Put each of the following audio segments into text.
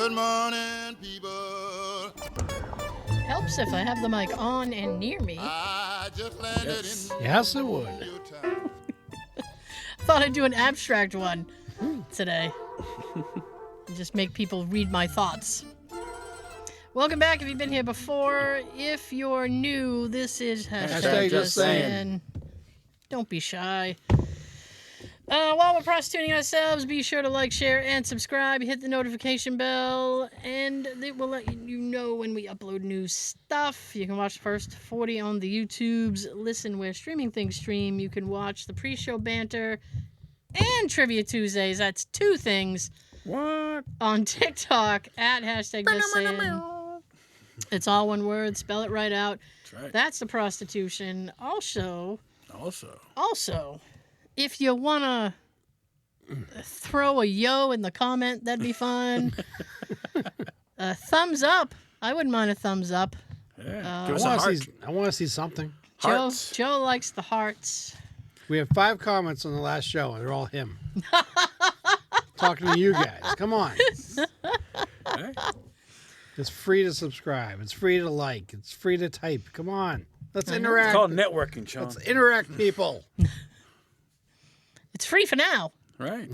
Good morning, people. Helps if I have the mic on and near me. I just landed in Yes, it would. your town. Thought I'd do an abstract one today. Just make people read my thoughts. Welcome back if you've been here before. If you're new, this is Hashtag Just Sayin'. Don't be shy. While we're prostituting ourselves, be sure to like, share, and subscribe. Hit the notification bell, and it will let you know when we upload new stuff. You can watch the first 40 on the YouTubes. Listen where streaming things stream. You can watch the pre-show banter and Trivia Tuesdays. That's 2 things. What? On TikTok at hashtag Just Sayin'. It's all one word. Spell it right out. That's right. That's the prostitution. Also, Also. if you want to throw a yo in the comment, that'd be fun. A thumbs up. I wouldn't mind a thumbs up. Yeah. I Give us a heart. I want to see something. Hearts. Joe likes the hearts. We have 5 comments on the last show, and they're all him. Talking to you guys. Come on. Hey. It's free to subscribe. It's free to like. It's free to type. Come on. Let's interact. It's called networking, Sean. Let's interact, people. It's free for now. Right.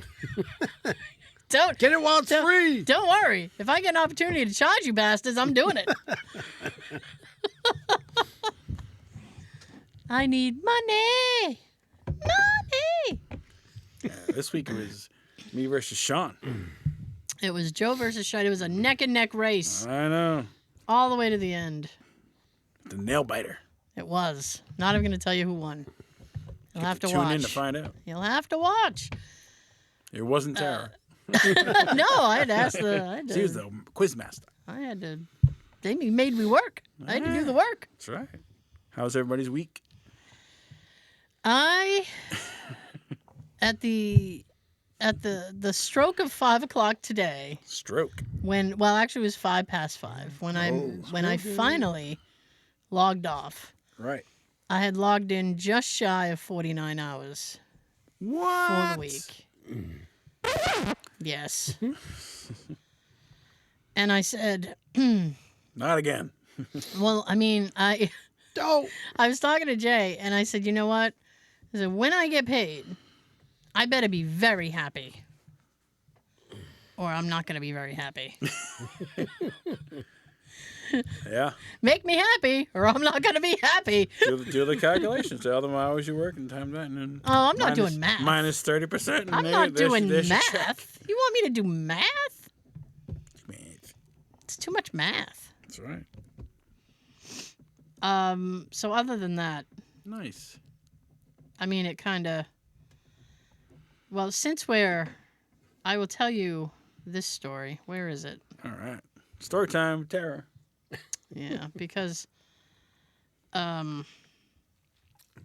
Don't Get it while it's free. Don't worry. If I get an opportunity to charge you bastards, I'm doing it. I need money. Money. This week it was me versus Sean. It was Joe versus Sean. It was a neck and neck race I know. all the way to the end. The nail biter. It was. Not even going to tell you who won. You'll have to Tune watch. in to find out. You'll have to watch. It wasn't Tara. No, I had to ask She was the quiz master. I had to. They made me work. I had to do the work. That's right. How's everybody's week? At the stroke of 5 o'clock today. Stroke. Actually it was 5:05 when I finally logged off. Right. I had logged in just shy of 49 hours What? for the week. Yes. And I said, Not again. well, I mean, I Don't. was talking to Jay and I said, you know what? I said, when I get paid, I better be very happy. Or I'm not going to be very happy. Yeah. Make me happy, or I'm not going to be happy. Do the calculations. Tell them how hours you work and time that. And then Oh, I'm not doing math. Minus 30%. I'm not doing there's your math. check. You want me to do math? Math. It's too much math. That's right. So other than that, Nice. I mean, it kind of... Well, I will tell you this story. Where is it? All right. Story time, Tara. Yeah, because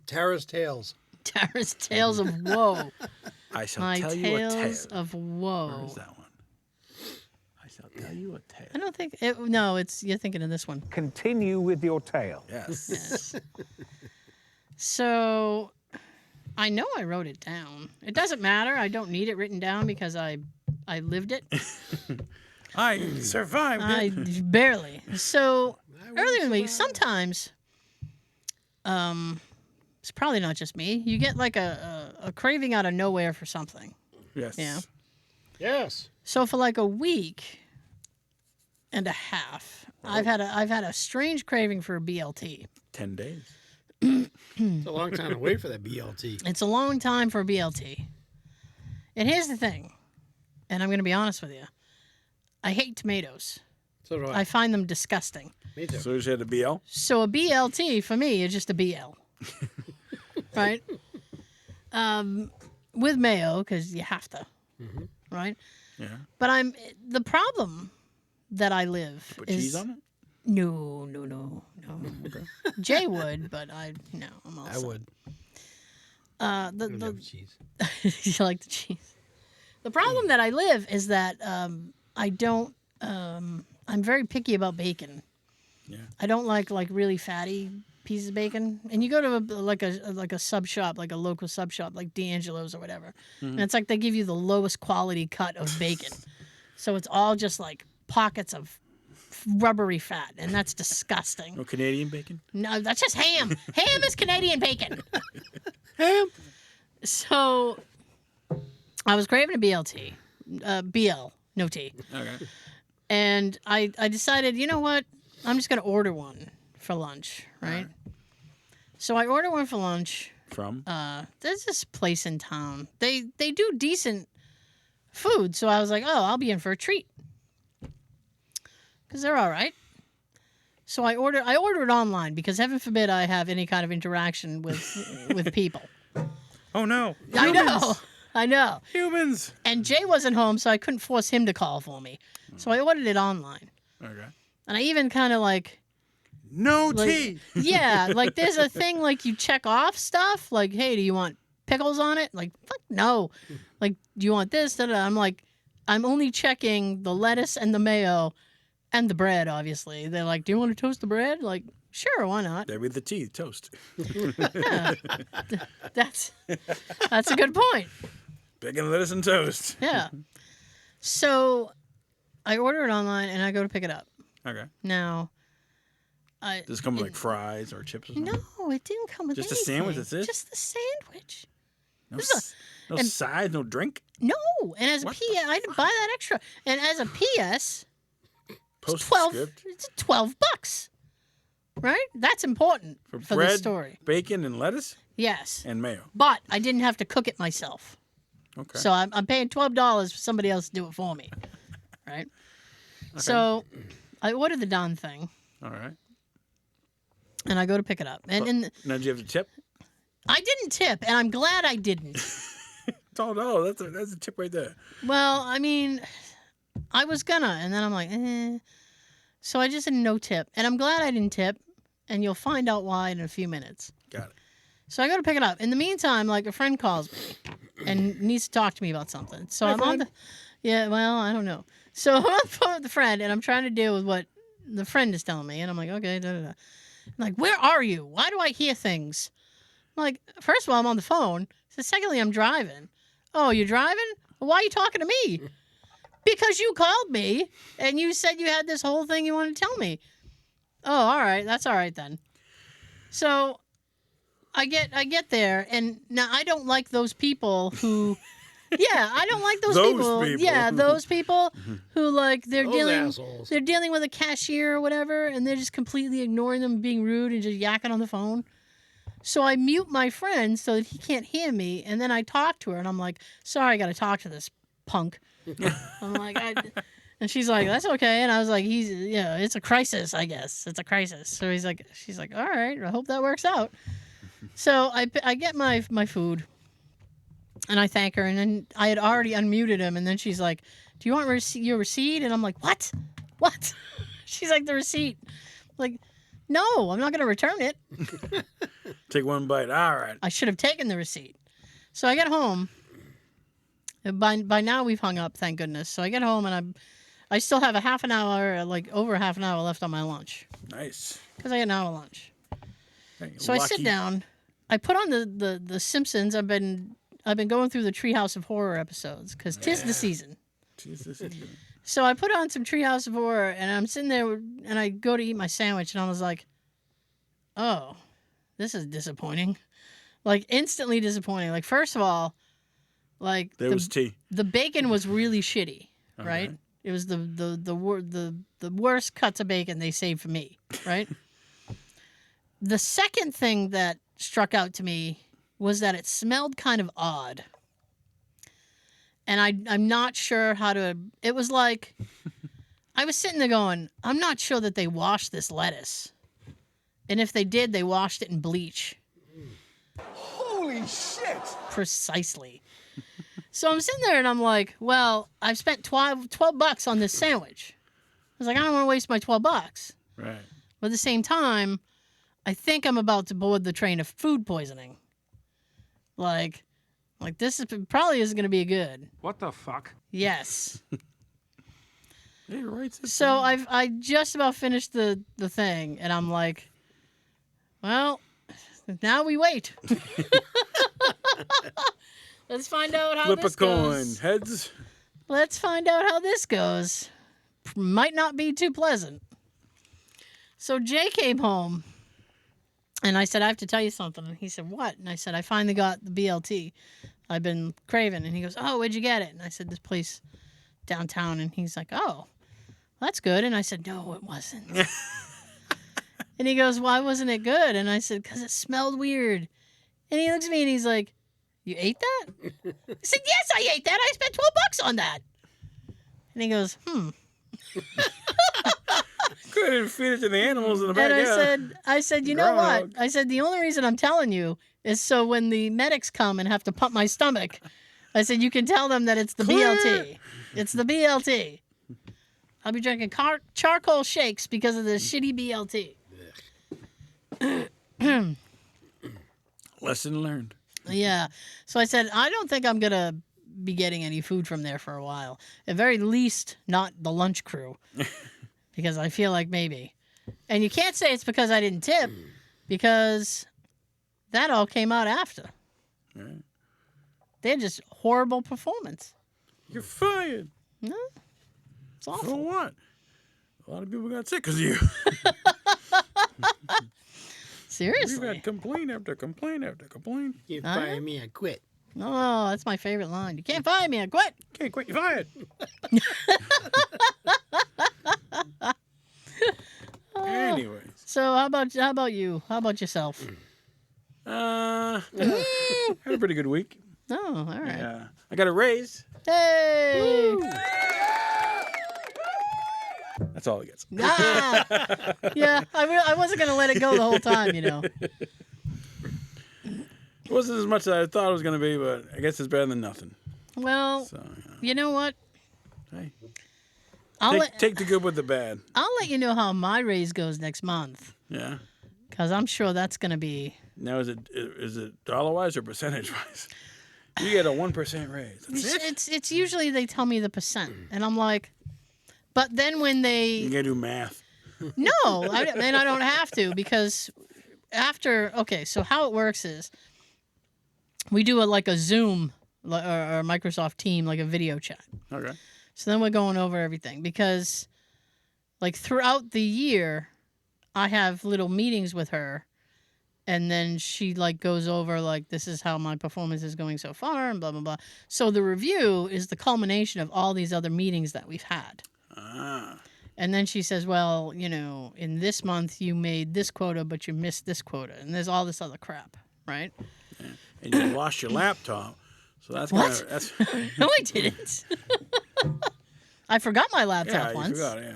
Tara's Tales. Tara's Tales of Woe. I shall My tell you a tale. Tales of Woe. Where's that one? I shall tell you a tale. I don't think... you're thinking of this one. Continue with your tale. Yes. Yes. So, I know I wrote it down. It doesn't matter. I don't need it written down because I lived it. I survived it. Barely. So, earlier in the week, sometimes, it's probably not just me, you get like a craving out of nowhere for something. Yes. Yeah. Yes. So for like a week and a half, I've had a strange craving for a BLT. 10 days. It's a long time to wait for that BLT. It's a long time for a BLT. And here's the thing, and I'm going to be honest with you. I hate tomatoes. So do I find them disgusting. Me too. So you had a BL? So a BLT for me is just a BL. Right? With mayo, because you have to. Mm-hmm. Right? Yeah. But the problem that I live Put is... cheese on it? No. Okay. Jay would, but I'm all I set. would. The Love cheese. you like the cheese. The problem that I live is that I don't. I'm very picky about bacon. Yeah. I don't like really fatty pieces of bacon. And you go to a sub shop, like a local sub shop, like D'Angelo's or whatever, and it's like they give you the lowest quality cut of bacon. So it's all just like pockets of rubbery fat, and that's disgusting. No Canadian bacon? No, that's just ham. Ham is Canadian bacon. Ham. So I was craving a BLT. BL, no T. Okay. And I decided, you know what? I'm just going to order one for lunch, right? So I order one for lunch. From? There's this place in town. They do decent food, so I was like, oh, I'll be in for a treat. Because they're all right. So I ordered it online because heaven forbid I have any kind of interaction with people. Oh, no. I know. Humans. And Jay wasn't home, so I couldn't force him to call for me. So I ordered it online. Okay. And I even kind of No tea. yeah, like there's a thing like you check off stuff. Like, hey, do you want pickles on it? Like, fuck no. Like, do you want this? Da-da. I'm like, I'm only checking the lettuce and the mayo and the bread, obviously. They're like, do you want to toast the bread? Like, sure, why not? There with the tea, toast. Yeah. That's a good point. Bacon, lettuce, and toast. Yeah. So I order it online and I go to pick it up. Okay. Now, Does it come with like fries or chips or something? no, it didn't come with Just a anything. sandwich, that's it? Just the sandwich. No, This no and- sides, no drink? No, and as a What PS, I didn't buy that extra. And as a PS, it's Postscript? It's $12, right? That's important for bread, the story. bacon, and lettuce? Yes, And mayo. but I didn't have to cook it myself, Okay. so I'm paying $12 for somebody else to do it for me, right? So I ordered the darn thing, All right. and I go to pick it up, and Now, did you have to tip? I didn't tip, and I'm glad I didn't. Oh, that's a tip right there. Well, I mean, I was gonna, and then I'm like, So I just did no tip. And I'm glad I didn't tip, and you'll find out why in a few minutes. Got it. So I go to pick it up. In the meantime, like, a friend calls me and needs to talk to me about something. So Hi, I'm on friend. the... Yeah, well, I don't know. So I'm on the phone with the friend, and I'm trying to deal with what the friend is telling me. And I'm like, okay, da-da-da. I'm like, where are you? Why do I hear things? I'm like, first of all, I'm on the phone. So secondly, I'm driving. Oh, you're driving? Well, why are you talking to me? Because you called me, and you said you had this whole thing you wanted to tell me. Oh, all right. That's all right then. So I get there, and now I don't like those people who... Yeah, I don't like those people. Yeah, those people who like they're Assholes. dealing with a cashier or whatever, and they're just completely ignoring them, being rude, and just yakking on the phone. So I mute my friend so that he can't hear me, and then I talk to her, and I'm like, "Sorry, I got to talk to this punk." I'm like, and she's like, "That's okay," and I was like, it's a crisis, I guess. It's a crisis. So she's like, "All right, I hope that works out." So I get my food. And I thank her, and then I had already unmuted him, and then she's like, "Do you want your receipt?" And I'm like, "What? What?" She's like, "The receipt." I'm like, no, I'm not going to return it. Take one bite. All right. I should have taken the receipt. So I get home. By now we've hung up, thank goodness. So I get home, and I still have over a half an hour left on my lunch. Nice. Because I get an hour lunch. Dang, So I sit lucky. down. I put on the Simpsons. I've been going through the Treehouse of Horror episodes because 'tis the season. Jesus. So I put on some Treehouse of Horror, and I'm sitting there, and I go to eat my sandwich, and I was like, "Oh, this is disappointing." Like, instantly disappointing. Like, first of all, like There was tea. the bacon was really shitty, right? Okay. It was the worst cuts of bacon they saved for me, right? The second thing that struck out to me was that it smelled kind of odd. And I'm not sure how to... It was like... I was sitting there going, I'm not sure that they washed this lettuce. And if they did, they washed it in bleach. Holy shit! Precisely. So I'm sitting there and I'm like, well, I've spent $12 on this sandwich. I was like, I don't want to waste my $12. Right. But at the same time, I think I'm about to board the train of food poisoning. Like this probably isn't going to be good. What the fuck? Yes. Yeah, you're right. Sister. So I just about finished the thing, and I'm like, well, now we wait. Let's find out how Flip a this coin. goes. Heads. Let's find out how this goes. might not be too pleasant. So Jay came home, and I said, I have to tell you something. And he said, what? And I said, I finally got the BLT I've been craving. And he goes, oh, where'd you get it? And I said, this place downtown. And he's like, oh, that's good. And I said, no, it wasn't. And he goes, why wasn't it good? And I said, because it smelled weird. And he looks at me and he's like, you ate that? I said, yes, I ate that. I spent $12 on that. And he goes, Go ahead and feed it to the animals in the back. And I said, you know what? Groundhog. I said, the only reason I'm telling you is so when the medics come and have to pump my stomach, I said, you can tell them that it's the BLT. It's the BLT. I'll be drinking charcoal shakes because of the shitty BLT. Lesson learned. Yeah. So I said, I don't think I'm going to be getting any food from there for a while. At very least, not the lunch crew. Because I feel like maybe. And you can't say it's because I didn't tip, because that all came out after. Right. They had just horrible performance. You're fired. No, it's For awful. what? A lot of people got sick because of you. Seriously. We've got complaint after complaint after complaint. You Huh? fire me, I quit. Oh, that's my favorite line. You can't fire me. I quit. Can't quit, you're fired. Anyways. So how about you? How about yourself? Had a pretty good week. Oh, all right. Yeah. I got a raise. Hey. That's all it gets. Ah. Yeah, I wasn't gonna let it go the whole time, you know. It wasn't as much as I thought it was going to be, but I guess it's better than nothing. Well, So, yeah. you know what? Hey, I'll take the good with the bad. let you know how my raise goes next month, Yeah. because I'm sure that's gonna be. Now, is it dollar wise or percentage wise? You get a 1% raise. That's it. It's usually they tell me the percent, and I'm like, but then when You they gotta do math. no, I don't have to, because after so how it works is we do a Zoom or a Microsoft Team, like a video chat. Okay. So then we're going over everything, because like throughout the year I have little meetings with her, and then she like goes over like, this is how my performance is going so far and blah blah blah. So the review is the culmination of all these other meetings that we've had. Ah. And then she says, well, you know, in this month you made this quota but you missed this quota, and there's all this other crap, right? And you lost your laptop. So that's What? kind of that's No, I didn't. I forgot my laptop yeah, you once. forgot, yeah.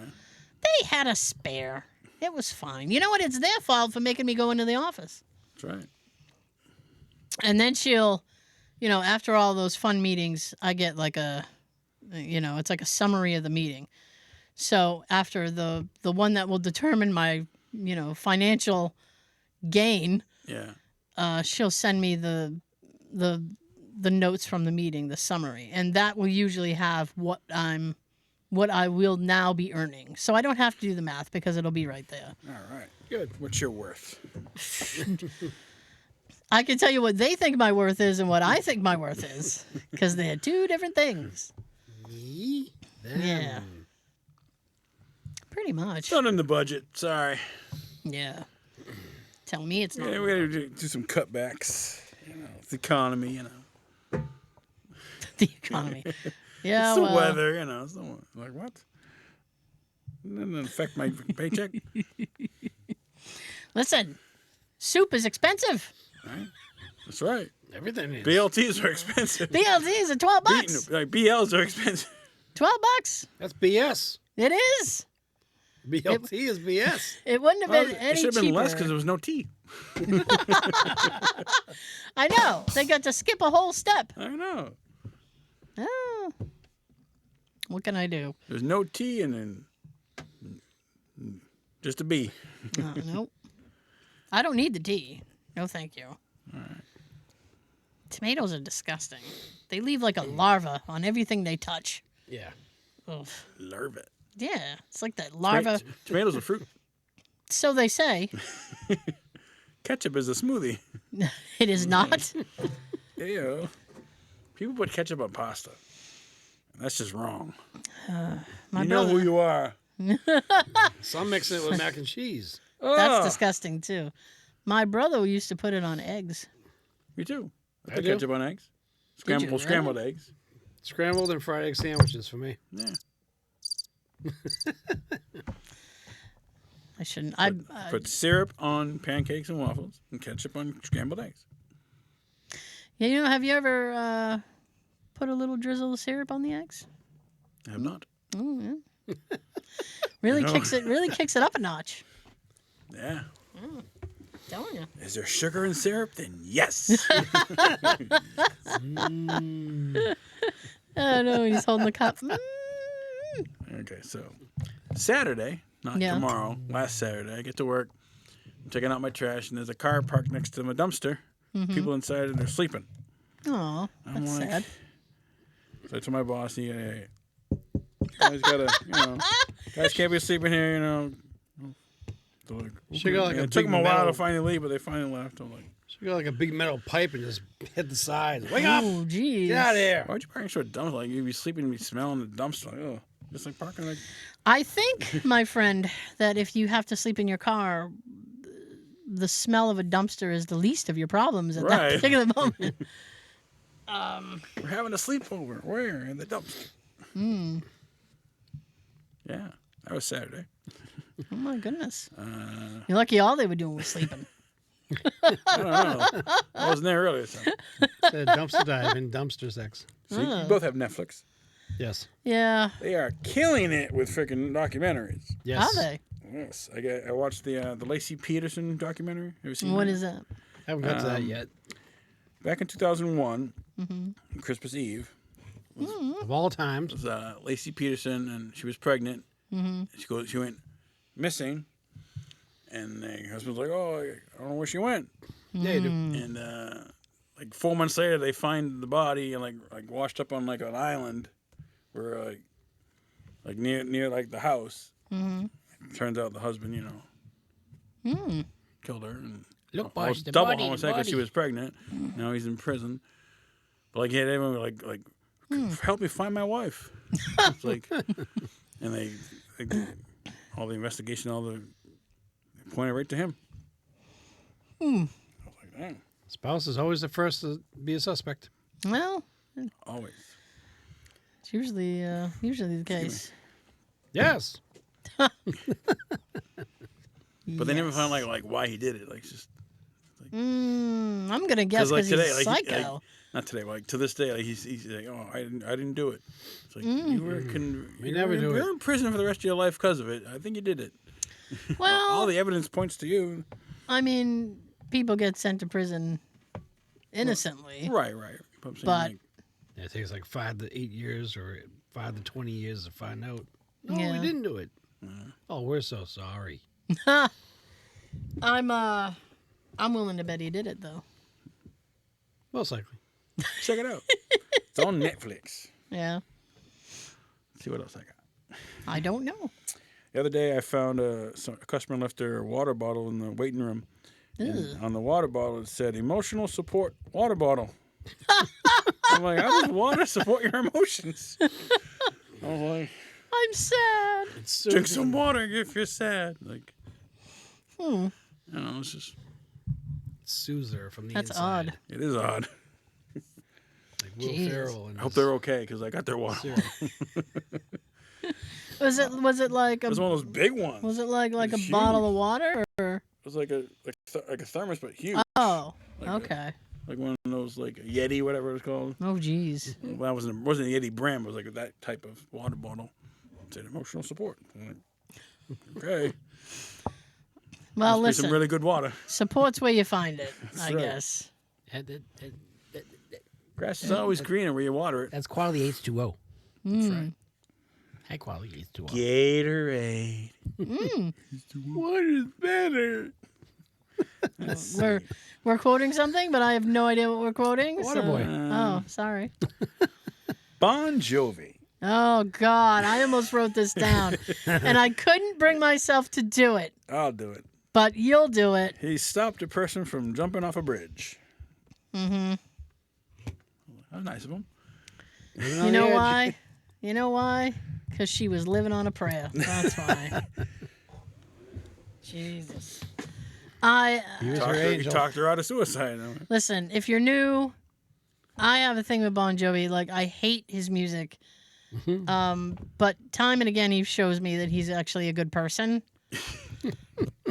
They had a spare. It was fine. You know what? It's their fault for making me go into the office. That's right. And then she'll, you know, after all those fun meetings, I get like it's like a summary of the meeting. So after the one that will determine my, you know, financial gain, Yeah. she'll send me the notes from the meeting, the summary, and that will usually have what I will now be earning. So I don't have to do the math because it'll be right there. All right. Good. What's your worth? I can tell you what they think my worth is and what I think my worth is, because they're two different things. Me? Them. Yeah. Pretty much. Not in the budget. Sorry. Yeah. Tell me it's not. Yeah, we gotta do some cutbacks. You know, it's the economy. You know, The economy. Yeah, it's the well, weather. You know, it's like what? It doesn't affect my paycheck. listen, soup is expensive. Right? That's right. Everything is. BLTs are expensive. BLTs are $12. Like BLs are expensive. $12. That's BS. It is. BLT is BS. It wouldn't have Well, been it any should have been cheaper. less because there was no tea. I know. They got to skip a whole step. I know. Oh. What can I do? There's no tea and then just a B. Nope. I don't need the tea. No, thank you. All right. Tomatoes are disgusting. They leave like a larva on everything they touch. Yeah. Ugh. Love it. Yeah, it's like that larva. Tomatoes are fruit. So they say. Ketchup is a smoothie. It is not. Ew. People put ketchup on pasta. That's just wrong. My You know brother, who you are. Some mix it with mac and cheese. that's Ugh. disgusting too. My brother used to put it on eggs. Me too. I I put do. ketchup on eggs. Did you Scrambled eggs. Scrambled and fried egg sandwiches for me. Yeah. I shouldn't. Put syrup on pancakes and waffles and ketchup on scrambled eggs. Yeah, have you ever put a little drizzle of syrup on the eggs? I have not. Mm, yeah. Really No. kicks it up a notch. Yeah. Telling you. Is there sugar in syrup? Then yes. Oh no, he's holding the cup. Okay, so Saturday, not Yeah. tomorrow, last Saturday, I get to work. I'm taking out my trash, and there's a car parked next to my dumpster. People inside, and they're sleeping. Oh, I'm that's like, sad. So I told my boss, hey, guys gotta, guys can't be sleeping here, They're like, Should go like a it took big them a while to metal- finally leave, but they finally left. I'm like, Should go like a big metal pipe and just hit the sides. Wake up! Oh, geez. Get out of here! why'd you park next to a dumpster? Like, you'd be sleeping and be smelling the dumpster. Like, oh, just like parking like. I think, my friend, that if you have to sleep in your car, the smell of a dumpster is the least of your problems at that Right. particular moment. We're having a sleepover. Where? In the dumpster. Yeah, that was Saturday. Oh my goodness. You're lucky all they were doing was sleeping. I don't know. I wasn't there earlier. So. Said dumpster dive and dumpster sex. See, you both have Netflix. Yes. Yeah. They are killing it with freaking documentaries. Yes. Are they? Yes, I watched the Lacey Peterson documentary. Have you seen What that? is that? Haven't got to that yet. Back in 2001, Christmas Eve, Of all times. was Lacey Peterson, and she was pregnant. She went missing, and her husband's like, "Oh, I don't know where she went." Yeah, you do. And like 4 months later, they find the body and like washed up on like an island, where like near like the house. Turns out the husband, killed her and Look, almost double homicide because she was pregnant. Now he's in prison. But like, yeah, everyone were like, help me find my wife. It's like, and they all the investigation, they pointed right to him. I was like, dang, Spouse is always the first to be a suspect. Well, always. it's usually the case. Yes. But they never found like why he did it. Like, it's just I'm gonna guess like because today, he's a like, psycho. not today, but like to this day, like he's like, oh, I didn't do it. It's like you were never do it. you're in prison for the rest of your life because of it. I think you did it. Well, All the evidence points to you. I mean, people get sent to prison innocently. Right. But I'm saying, But- like, It takes like 5 to 8 years or 5 to 20 years to find out. No, Yeah. we didn't do it. Oh, we're so sorry. I'm willing to bet he did it though. Most likely. check it out. It's on Netflix. Yeah. Let's see what else I got. I don't know. The other day, I found a customer left their water bottle in the waiting room. And on the water bottle, it said "emotional support water bottle." I'm like, how does water support your emotions? I was like, I'm sad. drink some water if you're sad. Like, Hmm. I don't know, it's just, Soothes her from the That's inside. odd. it is odd. Like Will Jeez. Ferrell. And I hope they're okay because I got their water. Was it like It a was one of those big ones. was it like a Huge. bottle of water or It was like a thermos, but huge. oh Like okay Like one of those, like a Yeti, whatever it was called. oh geez Well, that wasn't a Yeti brand. It was like that type of water bottle. It said emotional support. I'm like, okay. well Must be some listen really good water. support's where you find it I right. guess Grass is always greener where you water it. That's quality H2O. That's right. High quality H2O. Gatorade. What is better? we're quoting something but I have no idea what we're quoting Waterboy. oh sorry Bon Jovi. oh god I almost wrote this down and I couldn't bring myself to do it I'll do it. but you'll do it. He stopped a person from jumping off a bridge. Mm-hmm. That was nice of him. You know why? You know why? Because she was living on a prayer. That's why. Jesus. He was her He angel. talked her out of suicide. Listen, if you're new, I have a thing with Bon Jovi. Like, I hate his music. But time and again, he shows me that he's actually a good person.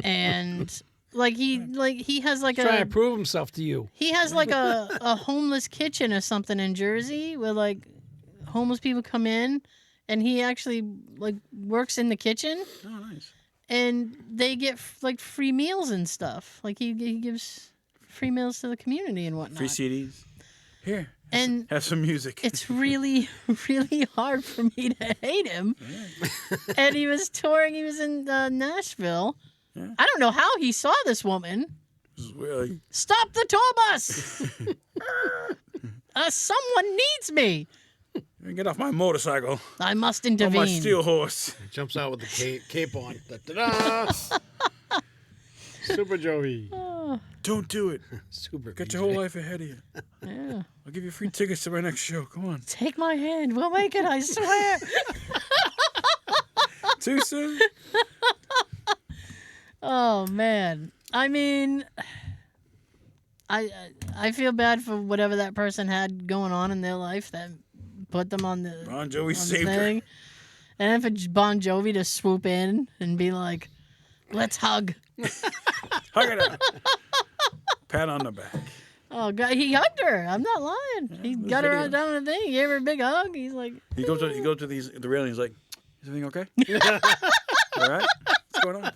And he has like Trying to prove himself to you. he has like a homeless kitchen or something in Jersey where like homeless people come in, and he actually like works in the kitchen. Oh, nice. And they get like free meals and stuff. Like he gives free meals to the community and whatnot. Free CDs. Here. And have some music. It's really, really hard for me to hate him. And he was touring. He was in Nashville. Yeah. I don't know how he saw this woman. Really... Stop the tour bus! Someone needs me. Get off my motorcycle. I must On intervene. my steel horse. Jumps out with the cape on. Da-da-da. Super Jovi. Don't do it. Super. Get BJ. your whole life ahead of you. Yeah. I'll give you free tickets to my next show. Come on. Take my hand. We'll make it, I swear. Too soon? Oh, man. I mean, I feel bad for whatever that person had going on in their life that put them on the Bon Jovi on the saved her. thing. And if it's Bon Jovi to swoop in and be like, let's hug. Hug it up. Pat on the back. Oh, God, he hugged her. I'm not lying. He there's got her video. down on the thing. He gave her a big hug. He's like, He goes to the railing. He's like, "Is everything okay? All right? What's going on?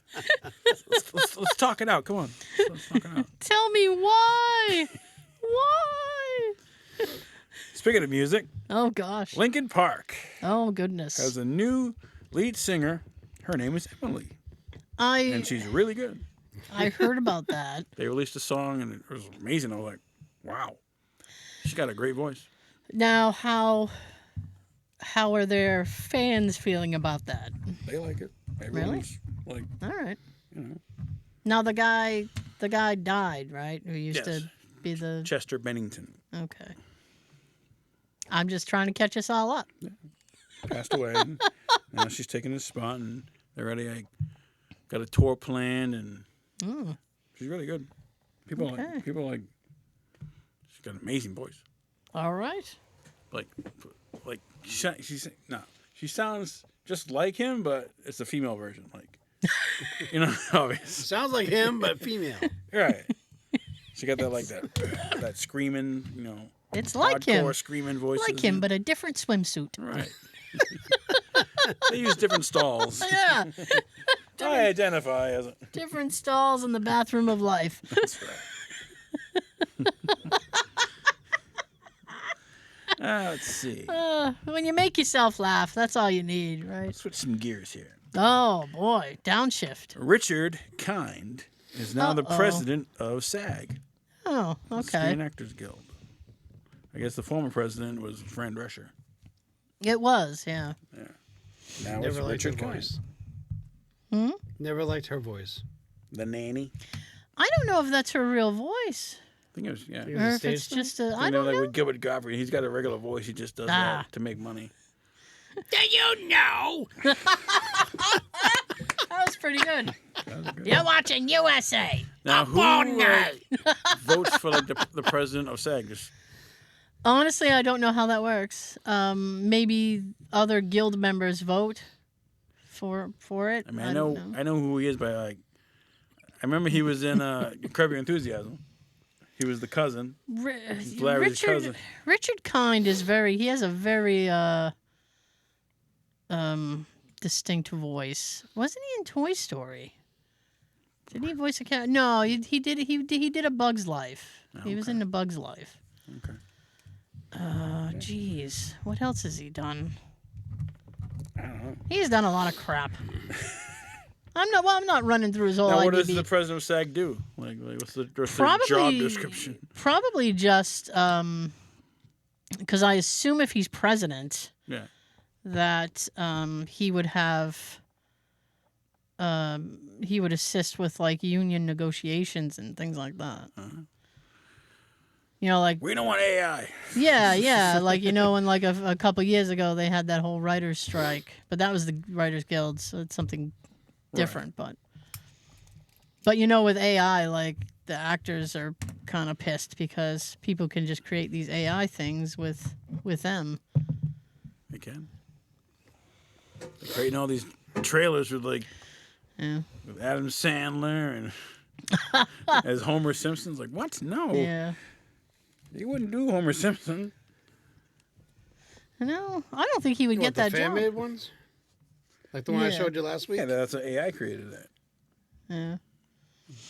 Let's talk it out. Come on. Let's talk it out." tell me why. Why? Speaking of music, Oh, gosh. Linkin Park Oh, goodness. has a new lead singer. Her name is Emily, and she's really good. I heard about that. They released a song, and it was amazing. I was like, wow. She's got a great voice. Now, how are their fans feeling about that? They like it. Everyone's like, All right. you know, Now the guy died, right? Who used Yes. to be the Chester Bennington okay. I'm just trying to catch us all up. passed away. And now she's taking his spot, and they're already like, got a tour planned, and she's really good. People Okay. like. She's got an amazing voice. All right. Like she sounds just like him, but it's a female version. Like, you know, obvious. Sounds like him, but female. Right. She got that screaming, you know, It's like hardcore him. screaming voice. Like him, but a different swimsuit. Right. They use different stalls. Yeah. I identify as a... Different stalls in the bathroom of life. That's right. Let's see. When you make yourself laugh, that's all you need, right? Switch some gears here. Oh boy, downshift. Richard Kind is now the Uh-oh. president of SAG, Oh, the okay. Screen Actors Guild. I guess the former president was Fran Drescher. It was, yeah. Never Now it's liked her Richard Kind. voice. Hmm? Never liked her voice. The nanny. I don't know if that's her real voice, I think it was, yeah. It was or a if it's stage just a. You I know, don't like know. with Gilbert Gottfried, he's got a regular voice. He just does Ah. that to make money. Do you know? That was pretty good. That was good. You're watching USA. Now, Up who all night. votes for like the president of SAG? Just, Honestly, I don't know how that works. Maybe other guild members vote for it. I mean, don't I know who he is, but like, I remember he was in Curb Your Enthusiasm. He was the cousin. Larry's cousin. Richard Kind is he has a very distinct voice. Wasn't he in Toy Story? Did he voice a cat? No, he did a Bug's Life. He was in a Bug's Life. Okay. Jeez. What else has he done? I don't know. He's done a lot of crap. I'm not running through his whole Now, what does IMDb. the president of SAG do? Like what's the Probably job description? Probably just because I assume if he's president, Yeah. that he would have he would assist with like union negotiations and things like that. You know, like We don't want AI. yeah, like when like a couple years ago they had that whole writers' strike, but that was the Writers Guild, so it's something different. But with AI, like the actors are kind of pissed because people can just create these AI things with them. They can. They're creating all these trailers with with Adam Sandler and as Homer Simpson's like, what? No. Yeah. You wouldn't do Homer Simpson. No, I don't think he would get that the job. fan-made ones? Like the one I showed you last week? Yeah, that's what AI created that. Yeah.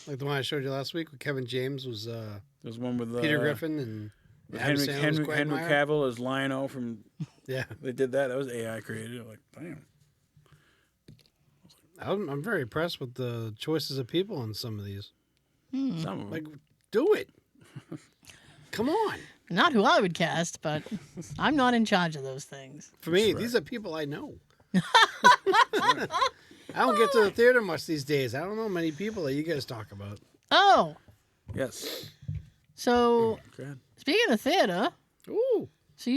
Like the one I showed you last week with Kevin James was There's one with Peter Griffin and Adam Sandler was Henry Quagmire. Cavill as Lionel from. Yeah. They did that. That was AI created. I'm like, damn. I'm very impressed with the choices of people on some of these. Some of them. Like, do it. Come on. Not who I would cast, but I'm not in charge of those things. For me, these are people I know. I don't get to the theater much these days. I don't know many people that you guys talk about. Oh, Yes. so Go ahead. speaking of theater, Ooh. so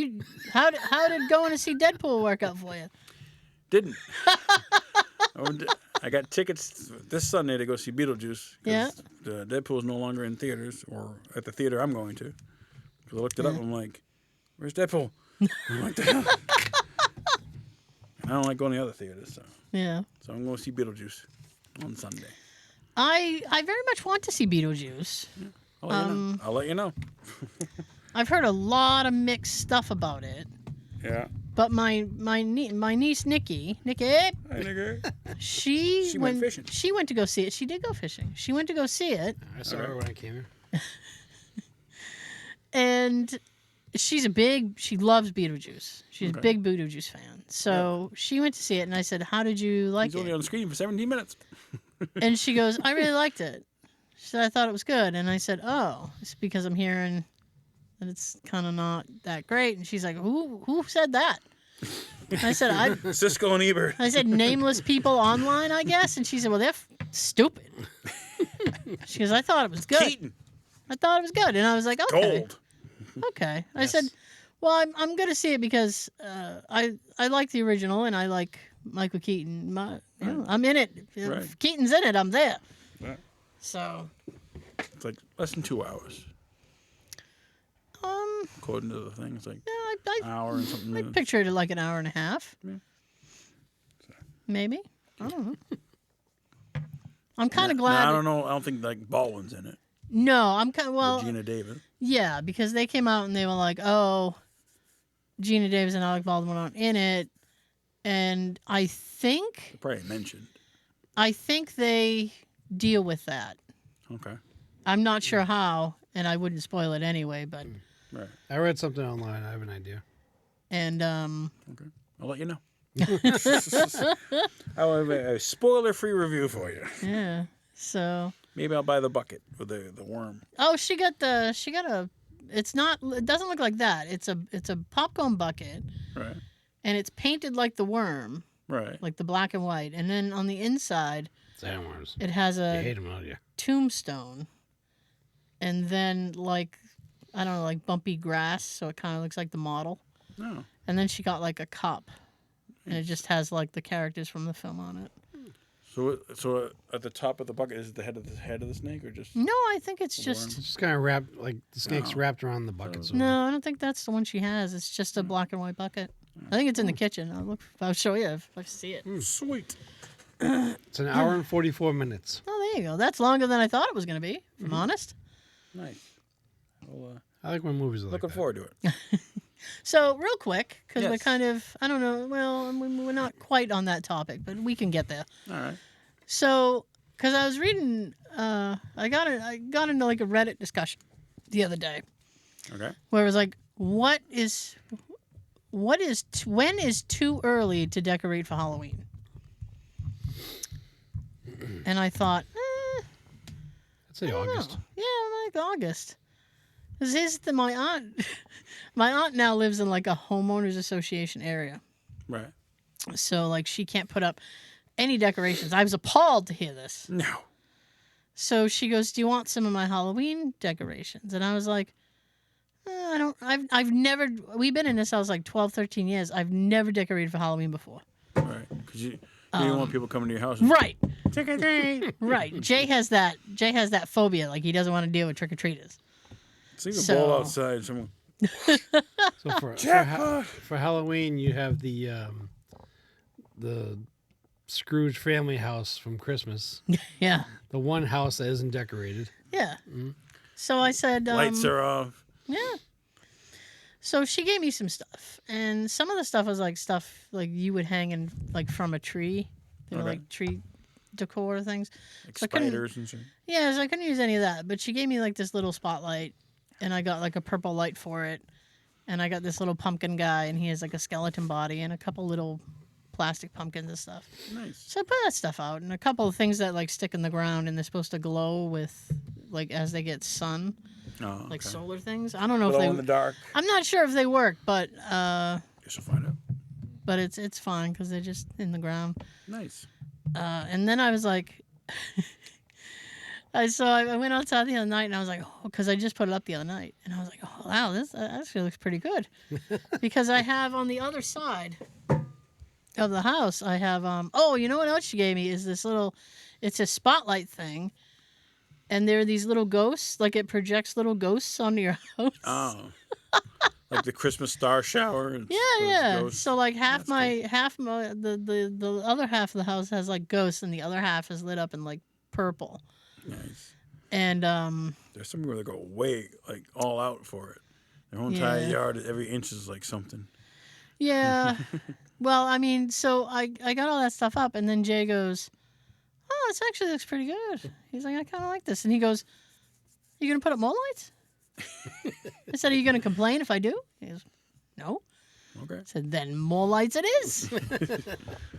how did going to see Deadpool work out for you? Didn't. I got tickets this Sunday to go see Beetlejuice. Yeah. The Deadpool is no longer in theaters or at the theater I'm going to. Because I looked it up. I'm like, where's Deadpool? I'm like, damn. I don't like going to other theaters, so Yeah. I'm going to see Beetlejuice on Sunday. I very much want to see Beetlejuice. I'll let you know. I've heard a lot of mixed stuff about it. Yeah. But my niece Nikki, Hi, nigga. she went fishing. She went to go see it. She did go fishing. She went to go see it, I saw her when I came here. and she loves Beetlejuice. She's a big Beetlejuice fan. So she went to see it, and I said, "How did you like He's it?" only on the screen for 17 minutes. And she goes, "I really liked it." She said, "I thought it was good." And I said, "Oh, it's because I'm hearing that it's kind of not that great." And she's like, "Who said that?" And I said, Siskel and Ebert. I said, "Nameless people online, I guess." And she said, "Well, they're stupid." She goes, "I thought it was good. Keaton. I thought it was good." And I was like, "Okay, Gold. okay." I said, "Well, I'm going to see it because I like the original and I like Michael Keaton. I'm in it. If Right. Keaton's in it, I'm there." Right. So, It's like less than 2 hours. According to the thing, it's like yeah, an hour and something I minutes. pictured it like an hour and a half. Yeah. Maybe. I don't know. I'm kind of No, glad. I don't know. I don't think like Baldwin's in it. No, I'm kind of Regina Davis. Yeah, because they came out and they were like, "Oh, Gina Davis and Alec Baldwin aren't in it," and I think Probably mentioned. they deal with that. Okay. I'm not sure how, and I wouldn't spoil it anyway. But Right. I read something online. I have an idea. and Okay. I'll let you know. I'll have a spoiler-free review for you. yeah, so Maybe I'll buy the bucket with the worm. oh, she got a. It doesn't look like that. It's a popcorn bucket, Right. and it's painted like the worm, Right. like the black and white, and then on the inside Sandworms. it has You a hate them, don't you? tombstone, and then like I don't know, like bumpy grass, so it kind of looks like the model. No. And then she got like a cup, and it just has like the characters from the film on it. So at the top of the bucket is it the head of the snake or just? No, I think it's It's just just kind of wrapped, like the snake's wrapped around the bucket. So no, I don't think that's the one she has. It's just a black and white bucket. I think it's in the kitchen. I'll show you if I see it. Sweet. it's an hour and 44 minutes. Oh, there you go. That's longer than I thought it was going to be. If I'm honest. Nice. Well, I like when movies are like looking that. forward to it. So real quick, because we're Yes. kind of I don't know. Well, we're not quite on that topic, but we can get there. All right. So, because I was reading, I got into like a Reddit discussion the other day Okay. where it was like, when is too early to decorate for Halloween? And I thought, I'd say I don't August. know. Yeah, like August. Because my aunt now lives in like a homeowners association area, Right. so like she can't put up any decorations. I was appalled to hear this. No. So she goes, "Do you want some of my Halloween decorations?" And I was like, I don't. I've never. We've been in this house like 12, 13 years. I've never decorated for Halloween before. Right. Because you don't want people coming to your house. Right. Trick or treat. Right. Jay has that. Jay has that phobia. Like he doesn't want to deal with trick or treaters. See the ball outside. Someone. So for Halloween, you have the Scrooge family house from Christmas. Yeah. The one house that isn't decorated. Yeah. So I said. Lights are off. Yeah. So she gave me some stuff, and some of the stuff was like stuff like you would hang in like from a tree. They were like tree decor things. Like So spiders and shit. Yeah, so I couldn't use any of that. But she gave me like this little spotlight, and I got like a purple light for it, and I got this little pumpkin guy, and he has like a skeleton body and a couple little plastic pumpkins and stuff. Nice. So I put that stuff out, and a couple of things that like stick in the ground, and they're supposed to glow with like as they get sun. Oh, Like okay. solar things. I don't know Glow if in they. the dark. I'm not sure if they work, but Guess we'll find out. it's fine because they're just in the ground. Nice. And then I was like, I went outside the other night and I was like, oh, because I just put it up the other night, and I was like, oh wow, this actually looks pretty good, because I have on the other side of the house, I have oh, you know what else she gave me is this little, it's a spotlight thing. And there are these little ghosts, like it projects little ghosts onto your house. Oh. Like the Christmas star shower. And Yeah. ghosts. So like That's the other half of the house has like ghosts, and the other half is lit up in like purple. Nice. And There's some people that go way like all out for it. Their whole entire yard, every inch is like something. yeah. Well, I mean, so I got all that stuff up, and then Jay goes, "Oh, this actually looks pretty good." He's like, "I kind of like this," and he goes, "You gonna put up more lights?" I said, "Are you gonna complain if I do?" He goes, "No." Okay. I said, "Then more lights it is."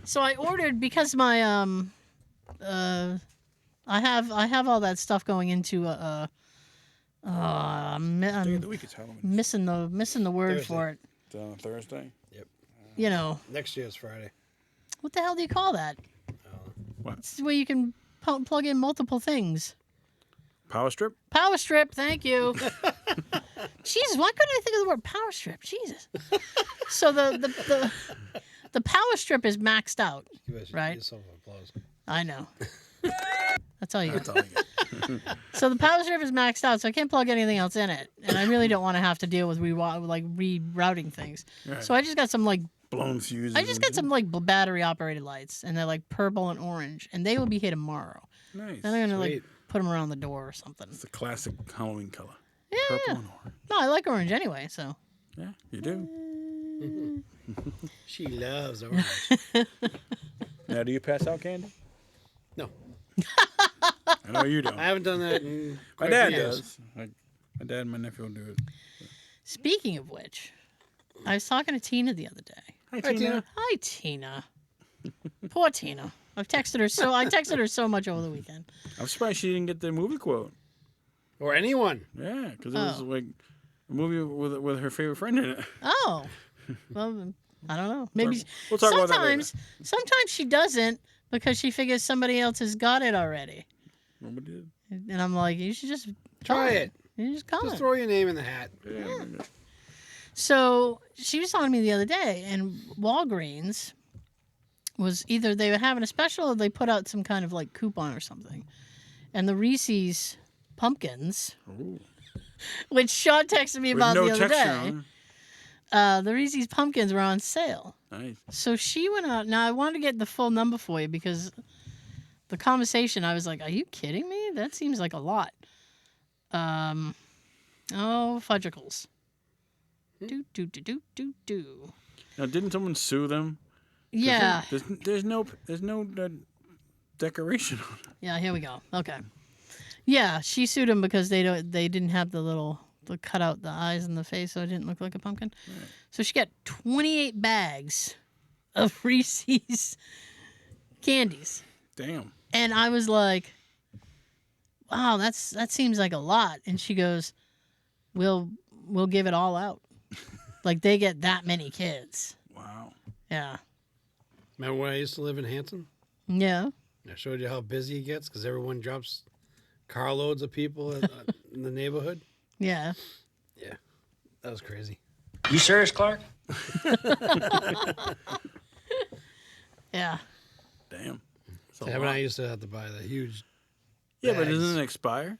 So I ordered, because my I have all that stuff going into I'm Day of the week it's Halloween. missing the word Thursday. for it. It's on Thursday. Yep. You know, Next year's Friday. what the hell do you call that? What? It's where you can plug in multiple things. Power strip? Power strip, thank you. Jesus, why couldn't I think of the word power strip? Jesus. So the power strip is maxed out. Right. Yourself applause. I know. That's all you That's get. all I get. So the power strip is maxed out, so I can't plug anything else in it, and I really don't want to have to deal with rerouting things. Right. So I just got some like Blown fuses. I just got some like battery operated lights, and they're like purple and orange, and they will be here tomorrow. Nice. Then I'm gonna like Sweet. put them around the door or something. It's the classic Halloween color. Yeah. Purple and orange. No, I like orange anyway, so. Yeah, you do. She loves orange. Now, do you pass out candy? No, I know you don't. I haven't done that in My quite dad a few years. does. My dad and my nephew will do it. Speaking of which, I was talking to Tina the other day. Hi, Tina. Hi, Tina. Poor Tina. I texted her so much over the weekend. I'm surprised she didn't get the movie quote. Or anyone. Yeah, because it was like a movie with her favorite friend in it. Oh, well, I don't know. Maybe We'll talk about that later. sometimes she doesn't, because she figures somebody else has got it already. Nobody did. And I'm like, you should just Try it. You just comment. Just throw your name in the hat. Yeah. So she was talking to me the other day, and Walgreens was either they were having a special or they put out some kind of like coupon or something. And the Reese's pumpkins, Ooh. which Sean texted me With about no the other texture day, on the Reese's pumpkins were on sale. it. Nice. So she went out. Now I wanted to get the full number for you, because the conversation, I was like, "Are you kidding me? That seems like a lot." Fudgicles. Do. Now, didn't someone sue them? 'Cause Yeah. There's no decoration on it. Yeah, here we go. Okay. Yeah, she sued him because they didn't have the cut out the eyes and the face, so it didn't look like a pumpkin. Right. So she got 28 bags of Reese's candies. Damn. And I was like, "Wow, that seems like a lot." And she goes, "We'll give it all out." Like, they get that many kids. Wow. Yeah. Remember when I used to live in Hanson? Yeah. I showed you how busy it gets because everyone drops carloads of people in the neighborhood. Yeah. Yeah. That was crazy. You serious, Clark? Yeah. Damn. That's a Sam and lot. I used to have to buy the huge. Yeah, but bags. doesn't it expire?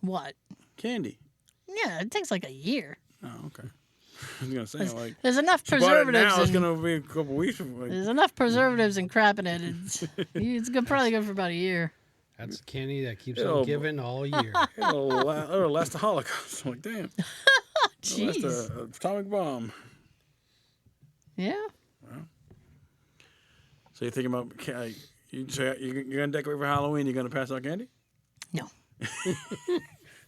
What? Candy. Yeah, it takes like a year. Oh, okay. I was gonna say like. There's enough She bought it preservatives. now. It's in- gonna be a couple weeks. Before, There's enough preservatives and crap in it. It's good, probably good for about a year. That's candy that keeps It'll- on giving all year. it'll last the Holocaust. I'm like, damn. It'll last Jeez. a atomic bomb. Yeah. So you're thinking about you're gonna decorate for Halloween? You're gonna pass out candy? No.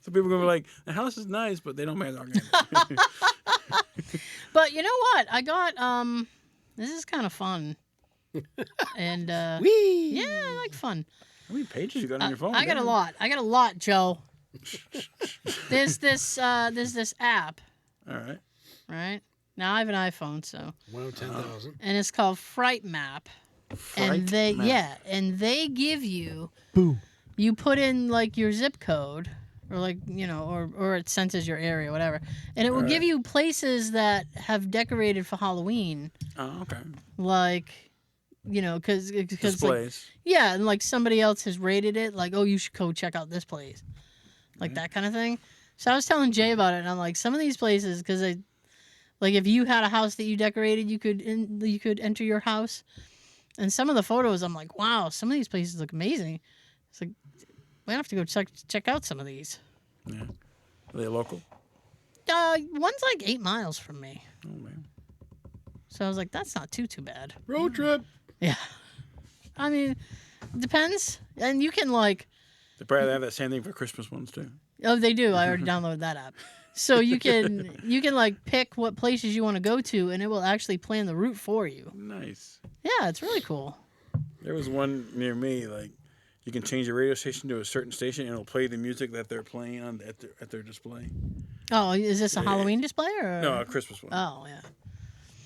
So people are gonna be like, the house is nice, but they don't pass out candy. But you know what? I got this is kind of fun. And Whee! yeah, I like fun. How many pages you got on your phone? I got a Damn. lot. I got a lot, Joe. There's this app, All right. right? Now I have an iPhone, so 1 of 10,000. and it's called Fright Map. And they give you you put in like your zip code or like, you know, or it senses your area, whatever. And it will give you places that have decorated for Halloween, Oh, okay. like, you know, cuz like, Displays. yeah, and like somebody else has rated it, like, oh, you should go check out this place, like that kind of thing. So I was telling Jay about it, and I'm like, some of these places, because like if you had a house that you decorated, you could enter your house, and some of the photos, I'm like, wow, some of these places look amazing. It's like we have to go check out some of these. Yeah. Are they local? One's like 8 miles from me, Oh man. so I was like, that's not too bad. Road trip. Yeah, I mean, depends, and you can like. They probably have that same thing for Christmas ones too. Oh, they do. I already downloaded that app. So you can like pick what places you want to go to, and it will actually plan the route for you. Nice. Yeah, it's really cool. There was one near me, like you can change the radio station to a certain station, and it'll play the music that they're playing on at their display. Oh, is this a Halloween display or? No, a Christmas one. Oh yeah.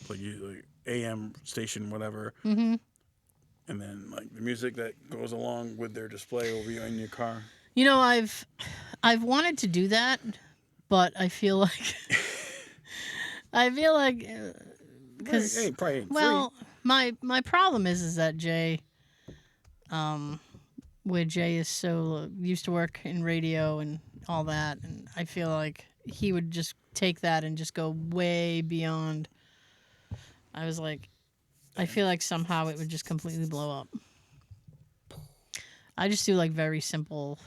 Like AM station, whatever. Mm-hmm. And then like the music that goes along with their display will be in your car. You know, I've wanted to do that, but I feel like because Hey, probably ain't well, my problem is that Jay, where Jay is so used to work in radio and all that, and I feel like he would just take that and just go way beyond. I was like, I feel like somehow it would just completely blow up. I just do like very simple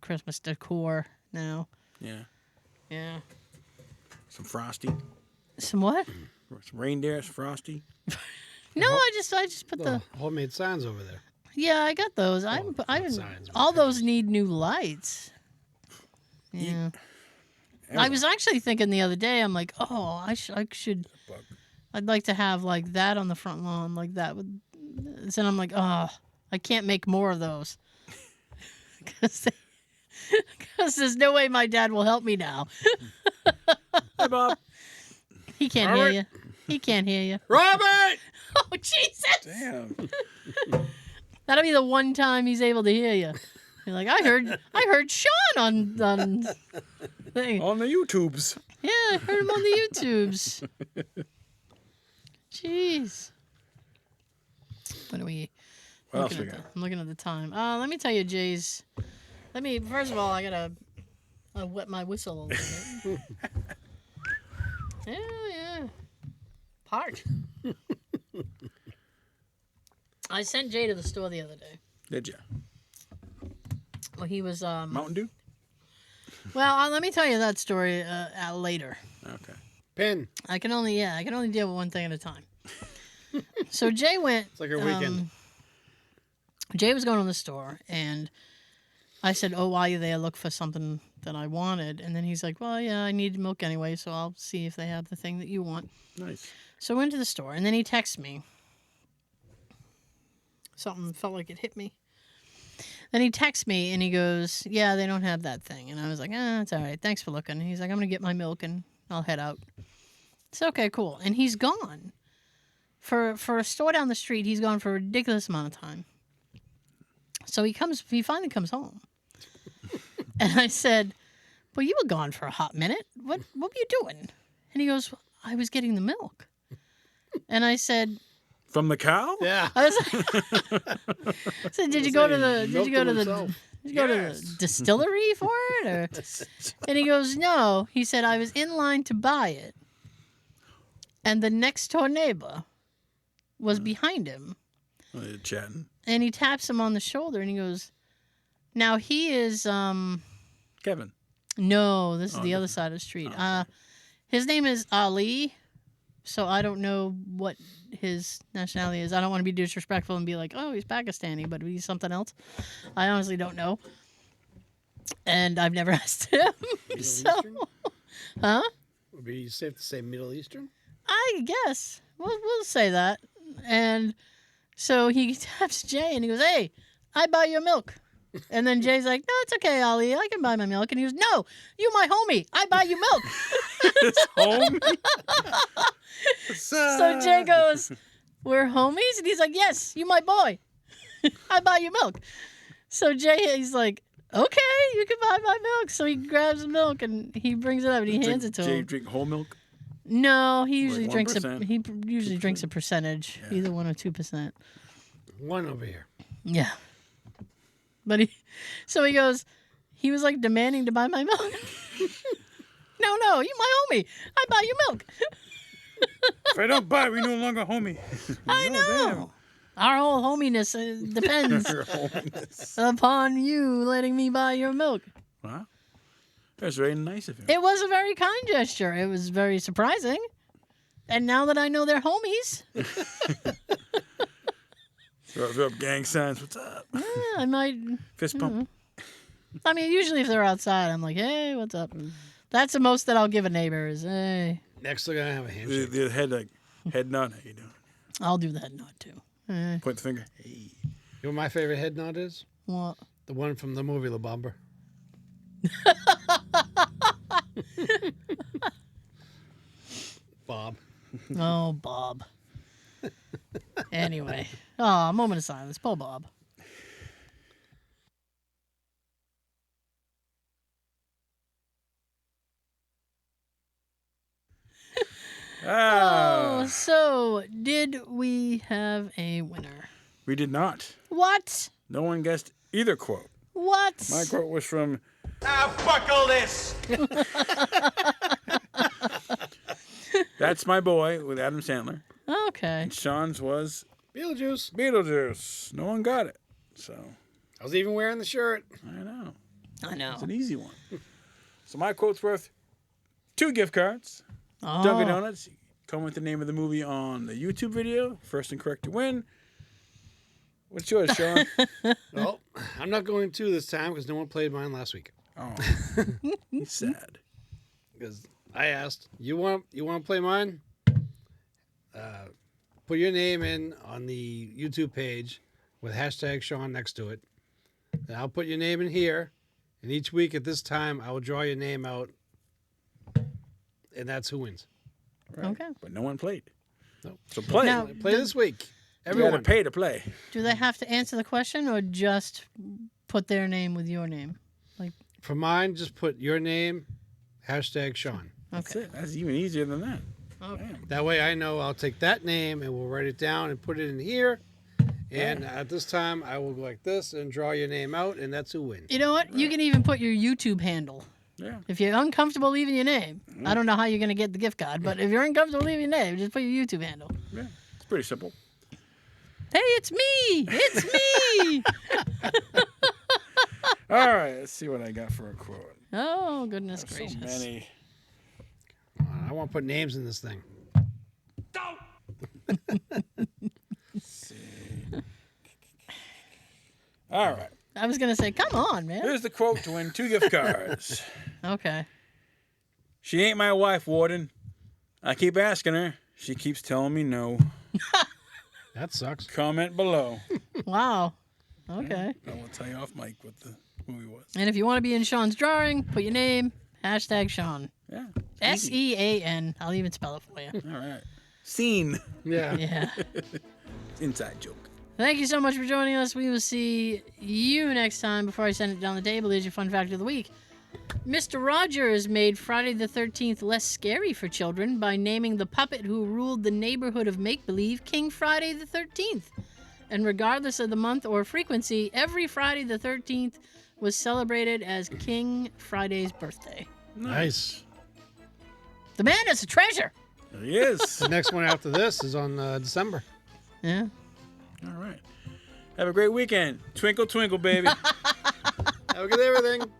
Christmas decor now. free. Yeah. Yeah. Some frosty. Some what? Some reindeer, some frosty. No, I just put the. Homemade signs over there. Yeah, I got those. I not didn't. signs, but All those need new lights. Yeah. I was actually thinking the other day. I'm like, oh, I should. I'd like to have like that on the front lawn, like that. Would. Then I'm like, oh, I can't make more of those. Because there's no way my dad will help me now. Hey, Bob. He can't hear you. He can't hear you. Robert! Oh, Jesus! Damn. That'll be the one time he's able to hear you. You're like, I heard Sean on thing. On the YouTubes. Yeah, I heard him on the YouTubes. Jeez. What are we? What else we got? I'm looking at the time. Let me tell you, Jay's. First of all, I gotta wet my whistle a little bit. Yeah. Part. I sent Jay to the store the other day. Did you? Well, he was. Mountain Dew? Well, let me tell you that story later. Okay. Pin. I can only deal with one thing at a time. So Jay went. It's like a weekend. Jay was going to the store, and I said, "Oh, while you're there, look for something that I wanted." And then he's like, "Well, yeah, I need milk anyway, so I'll see if they have the thing that you want." Nice. So I went to the store, and then he texted me. Something felt like it hit me. Then he texts me, and he goes, "Yeah, they don't have that thing." And I was like, it's all right. Thanks for looking. And he's like, "I'm going to get my milk, and I'll head out." It's okay, cool. And he's gone. For a store down the street, he's gone for a ridiculous amount of time. So he finally comes home. And I said, but you were gone for a hot minute. What were you doing? And he goes, I was getting the milk. And I said, From the cow? Yeah. I said, did you go to the distillery for it? Or? And he goes, no. He said, I was in line to buy it. And the next door neighbor was behind him. Oh, they're chatting. And he taps him on the shoulder and he goes, now he is, Kevin. no, this is the other side of the street. His name is Ali. So I don't know what his nationality is. I don't want to be disrespectful and be like, oh, he's Pakistani, but he's something else. I honestly don't know. And I've never asked him. So, Eastern? huh? Would be safe to say Middle Eastern? I guess. We'll say that. And so he taps Jay and he goes, hey, I buy your milk. And then Jay's like, no, it's okay, Ali. I can buy my milk. And he goes, no, you my homie. I buy you milk. Homie? So Jay goes, we're homies? And he's like, yes, you my boy. I buy you milk. So Jay, he's like, okay, you can buy my milk. So he grabs the milk and he brings it up and he hands it to Jay him. drink whole milk? No, he usually Like drinks 1%? he usually drinks a percentage, either 1 or 2%. One over here. Yeah. But he goes, he was like demanding to buy my milk. No, you my homie. I buy you milk. If I don't buy, we no longer homie. I know. Our whole hominess depends Your hominess. upon you letting me buy your milk. Wow. That's very nice of him. It was a very kind gesture. It was very surprising. And now that I know they're homies, Throw up gang signs. What's up? I might. Fist pump. I mean, usually if they're outside, I'm like, hey, what's up? That's the most that I'll give a neighbor is, hey. Next, they're going to have a handshake. The head nod. How you doing? I'll do that nod too. Point the finger. Hey. You know what my favorite head nod is? What? The one from the movie La Bamba. Bob. Oh, Bob. Anyway. Oh, a moment of silence. Poor Bob. Ah. Oh, so did we have a winner? We did not. What? No one guessed either quote. What? My quote was from Buckle this! That's My Boy with Adam Sandler. Okay. And Sean's was Beetlejuice. Beetlejuice. No one got it. So, I was even wearing the shirt. I know. I know. It's an easy one. So my quote's worth 2 gift cards. Oh. Dunkin' Donuts. Comment the name of the movie on the YouTube video. First and correct to win. What's yours, Sean? Well, I'm not going to this time because no one played mine last week. Oh, he's sad. Because I asked, you want to play mine? Put your name in on the YouTube page with hashtag Sean next to it. Then I'll put your name in here. And each week at this time, I will draw your name out. And that's who wins. Right. Okay. But no one played. No. So play. Now- Play this week. You got to Everyone. pay to play. Do they have to answer the question or just put their name with your name? For mine, just put your name, hashtag Sean. That's Okay. it. That's even easier than that. Okay. That way I know I'll take that name and we'll write it down and put it in here. And at this time, I will go like this and draw your name out, and that's who wins. You know what? You can even put your YouTube handle. Yeah. If you're uncomfortable leaving your name, I don't know how you're going to get the gift card, but if you're uncomfortable leaving your name, just put your YouTube handle. Yeah. It's pretty simple. Hey, it's me! It's me! All right. Let's see what I got for a quote. Oh, goodness So gracious. many. I want to put names in this thing. All right. I was going to say, come on, man. Here's the quote to win 2 gift cards. Okay. She ain't my wife, Warden. I keep asking her. She keeps telling me no. That sucks. Comment below. Wow. Okay. I will tell you off mic what the movie was. And if you want to be in Sean's drawing, put your name, hashtag Sean. Yeah. SEAN. I'll even spell it for you. All right. Scene. Yeah. Yeah. Inside joke. Thank you so much for joining us. We will see you next time. Before I send it down the table, here's your fun fact of the week. Mr. Rogers made Friday the 13th less scary for children by naming the puppet who ruled the neighborhood of make-believe King Friday the 13th. And regardless of the month or frequency, every Friday the 13th was celebrated as King Friday's birthday. Nice. The man is a treasure. He is. The next one after this is on December. Yeah. All right. Have a great weekend. Twinkle, twinkle, baby. Have a good everything.